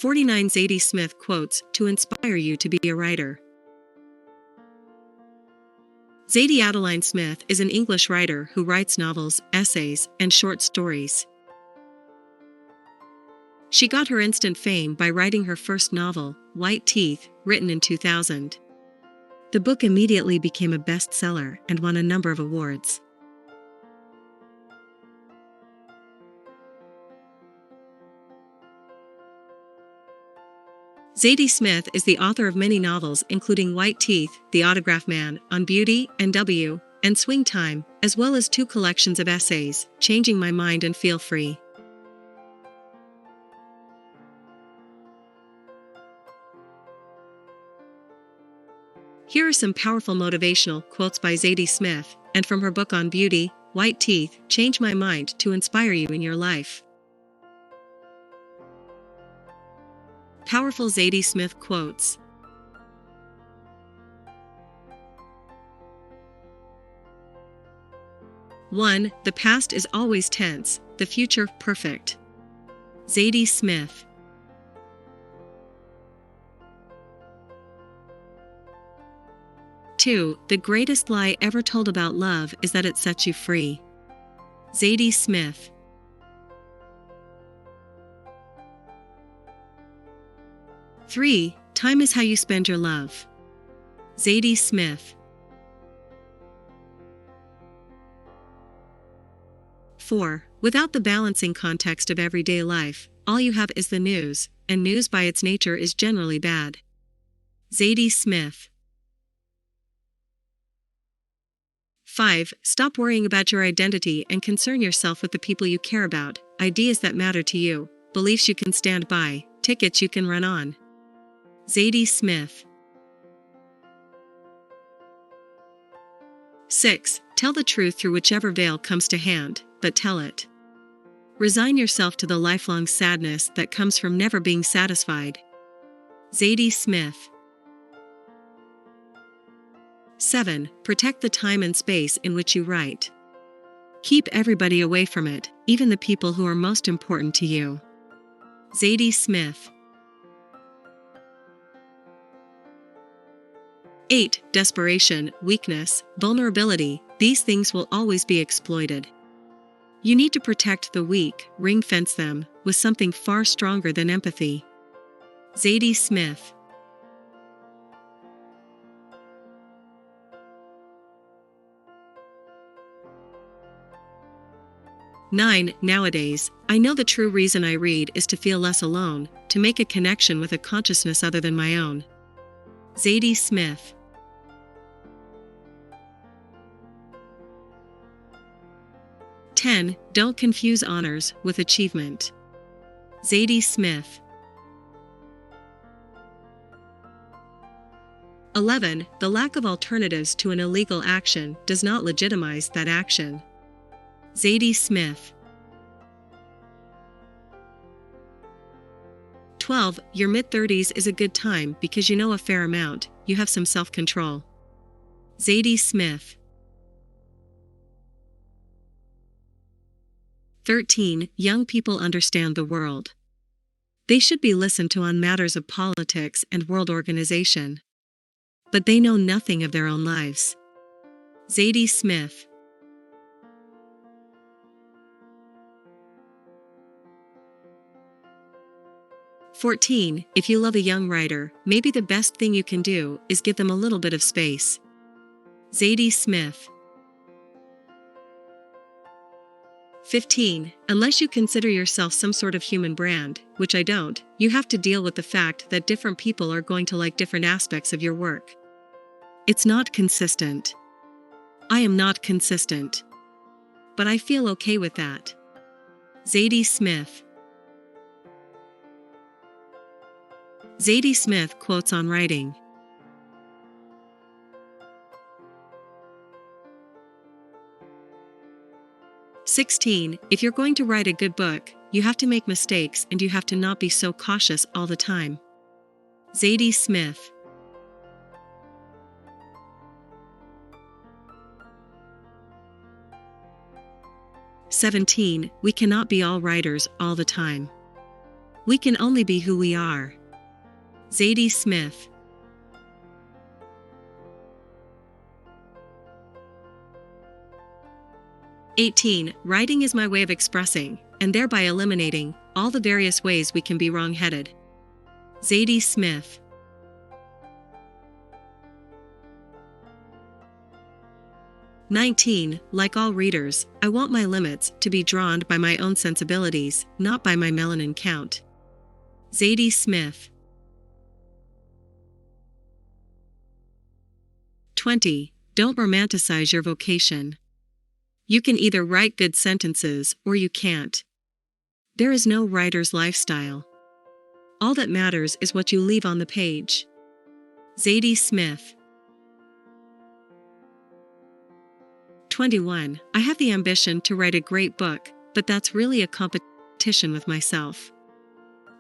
49 Zadie Smith quotes to inspire you to be a writer. Zadie Adeline Smith is an English writer who writes novels, essays, and short stories. She got her instant fame by writing her first novel, White Teeth, written in 2000. The book immediately became a bestseller and won a number of awards. Zadie Smith is the author of many novels including White Teeth, The Autograph Man, On Beauty, N.W., and Swing Time, as well as 2 collections of essays, Changing My Mind and Feel Free. Here are some powerful motivational quotes by Zadie Smith, and from her book On Beauty, White Teeth, Change My Mind to inspire you in your life. Powerful Zadie Smith quotes. One, the past is always tense, the future perfect. Zadie Smith. 2, the greatest lie ever told about love is that it sets you free. Zadie Smith. 3, time is how you spend your love. Zadie Smith. 4, without the balancing context of everyday life, all you have is the news, and news by its nature is generally bad. Zadie Smith. 5, stop worrying about your identity and concern yourself with the people you care about, ideas that matter to you, beliefs you can stand by, tickets you can run on. Zadie Smith. 6, tell the truth through whichever veil comes to hand, but tell it. Resign yourself to the lifelong sadness that comes from never being satisfied. Zadie Smith. 7, protect the time and space in which you write. Keep everybody away from it, even the people who are most important to you. Zadie Smith. 8, desperation, weakness, vulnerability, these things will always be exploited. You need to protect the weak, ring-fence them, with something far stronger than empathy. Zadie Smith. 9, nowadays, I know the true reason I read is to feel less alone, to make a connection with a consciousness other than my own. Zadie Smith. 10, don't confuse honors with achievement. Zadie Smith. 11, the lack of alternatives to an illegal action does not legitimize that action. Zadie Smith. 12, your mid-30s is a good time because you know a fair amount, you have some self-control. Zadie Smith. 13, young people understand the world. They should be listened to on matters of politics and world organization. But they know nothing of their own lives. Zadie Smith. 14, if you love a young writer, maybe the best thing you can do is give them a little bit of space. Zadie Smith. 15, unless you consider yourself some sort of human brand, which I don't, you have to deal with the fact that different people are going to like different aspects of your work. It's not consistent. I am not consistent. But I feel okay with that. Zadie Smith. Zadie Smith quotes on writing. 16, if you're going to write a good book, you have to make mistakes and you have to not be so cautious all the time. Zadie Smith. 17, we cannot be all writers all the time. We can only be who we are. Zadie Smith. 18. Writing is my way of expressing, and thereby eliminating, all the various ways we can be wrong-headed. Zadie Smith. 19. Like all readers, I want my limits to be drawn by my own sensibilities, not by my melanin count. Zadie Smith. 20. Don't romanticize your vocation. You can either write good sentences or you can't. There is no writer's lifestyle. All that matters is what you leave on the page. Zadie Smith. 21. I have the ambition to write a great book, but that's really a competition with myself.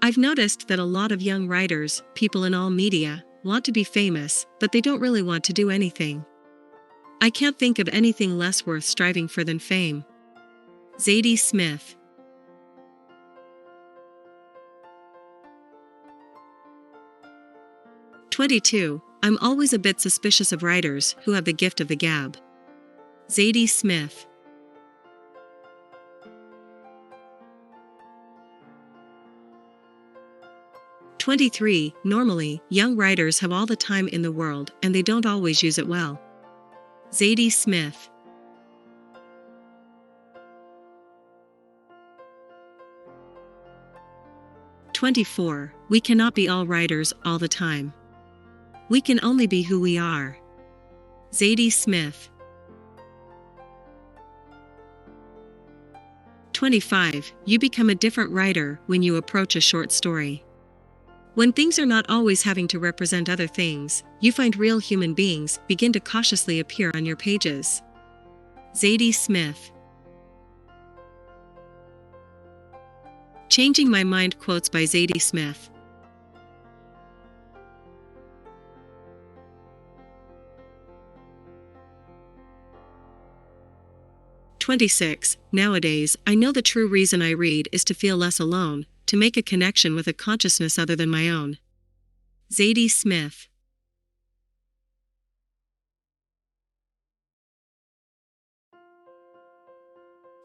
I've noticed that a lot of young writers, people in all media, want to be famous, but they don't really want to do anything. I can't think of anything less worth striving for than fame. Zadie Smith. 22. I'm always a bit suspicious of writers who have the gift of the gab. Zadie Smith. 23. Normally, young writers have all the time in the world and they don't always use it well. Zadie Smith. 24. We cannot be all writers all the time. We can only be who we are. Zadie Smith. 25. You become a different writer when you approach a short story. When things are not always having to represent other things, you find real human beings begin to cautiously appear on your pages. Zadie Smith. Changing My Mind quotes by Zadie Smith. 26. Nowadays, I know the true reason I read is to feel less alone, to make a connection with a consciousness other than my own. Zadie Smith.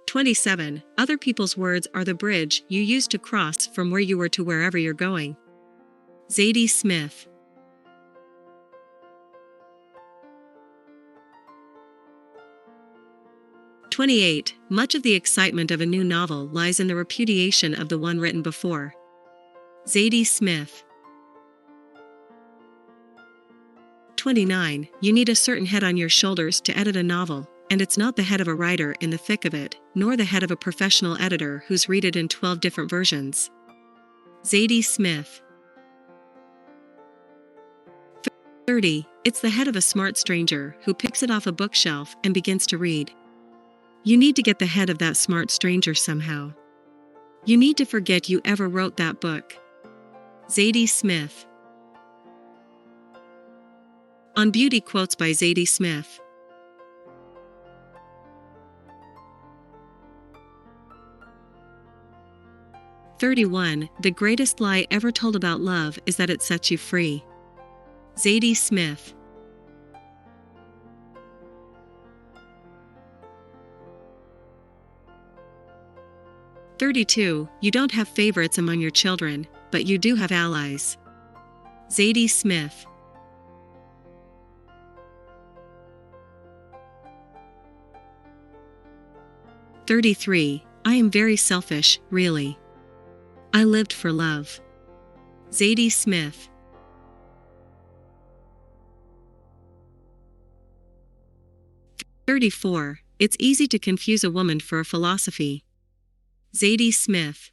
27. Other people's words are the bridge you use to cross from where you were to wherever you're going. Zadie Smith. 28. Much of the excitement of a new novel lies in the repudiation of the one written before. Zadie Smith. 29. You need a certain head on your shoulders to edit a novel, and it's not the head of a writer in the thick of it, nor the head of a professional editor who's read it in 12 different versions. Zadie Smith. 30. It's the head of a smart stranger who picks it off a bookshelf and begins to read. You need to get the head of that smart stranger somehow. You need to forget you ever wrote that book. Zadie Smith. On Beauty quotes by Zadie Smith. 31. The greatest lie ever told about love is that it sets you free. Zadie Smith. 32. You don't have favorites among your children, but you do have allies. Zadie Smith. 33. I am very selfish, really. I lived for love. Zadie Smith. 34. It's easy to confuse a woman for a philosophy. Zadie Smith.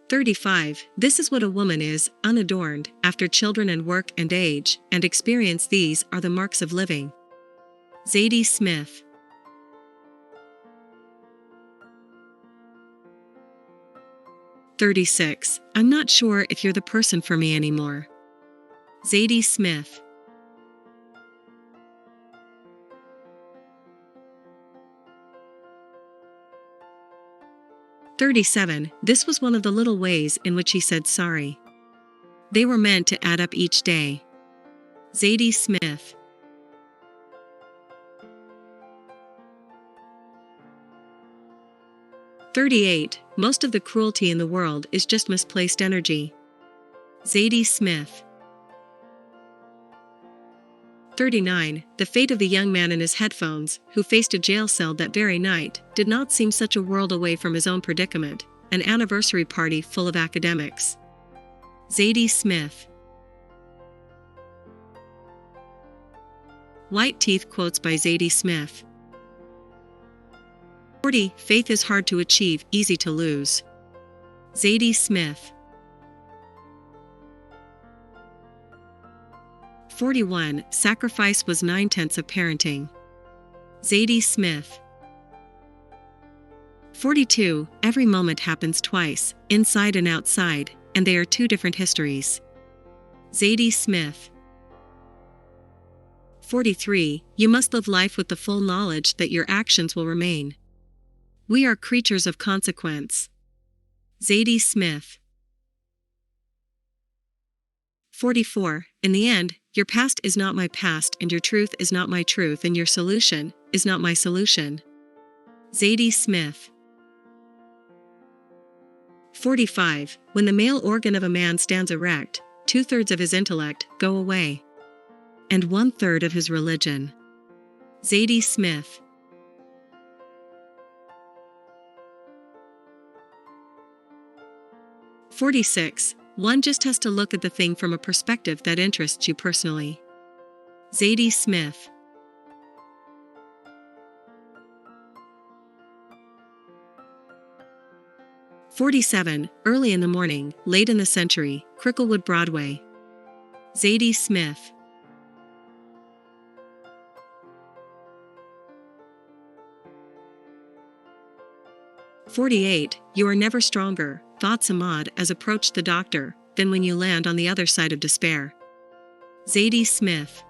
35. This is what a woman is, unadorned, after children and work and age, and experience. These are the marks of living. Zadie Smith. 36. I'm not sure if you're the person for me anymore. Zadie Smith. 37. This was one of the little ways in which he said sorry. They were meant to add up each day. Zadie Smith. 38. Most of the cruelty in the world is just misplaced energy. Zadie Smith. 39. The fate of the young man in his headphones, who faced a jail cell that very night, did not seem such a world away from his own predicament, an anniversary party full of academics. Zadie Smith. White Teeth quotes by Zadie Smith. 40. Faith is hard to achieve, easy to lose. Zadie Smith. 41. Sacrifice was 9/10 of parenting. Zadie Smith. 42. Every moment happens twice, inside and outside, and they are two different histories. Zadie Smith. 43. You must live life with the full knowledge that your actions will remain. We are creatures of consequence. Zadie Smith. 44. In the end, your past is not my past, and your truth is not my truth, and your solution is not my solution. Zadie Smith. 45. When the male organ of a man stands erect, 2/3 of his intellect go away, and 1/3 of his religion. Zadie Smith. 46. One just has to look at the thing from a perspective that interests you personally. Zadie Smith. 47. Early in the morning, late in the century, Cricklewood, Broadway. Zadie Smith. 48. You are never stronger, thought Samad as approached the doctor, than when you land on the other side of despair. Zadie Smith.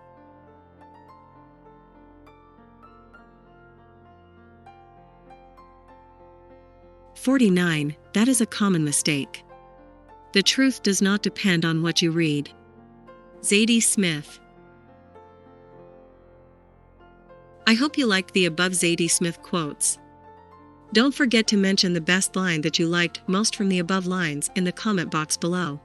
49. That is a common mistake. The truth does not depend on what you read. Zadie Smith. I hope you liked the above Zadie Smith quotes. Don't forget to mention the best line that you liked most from the above lines in the comment box below.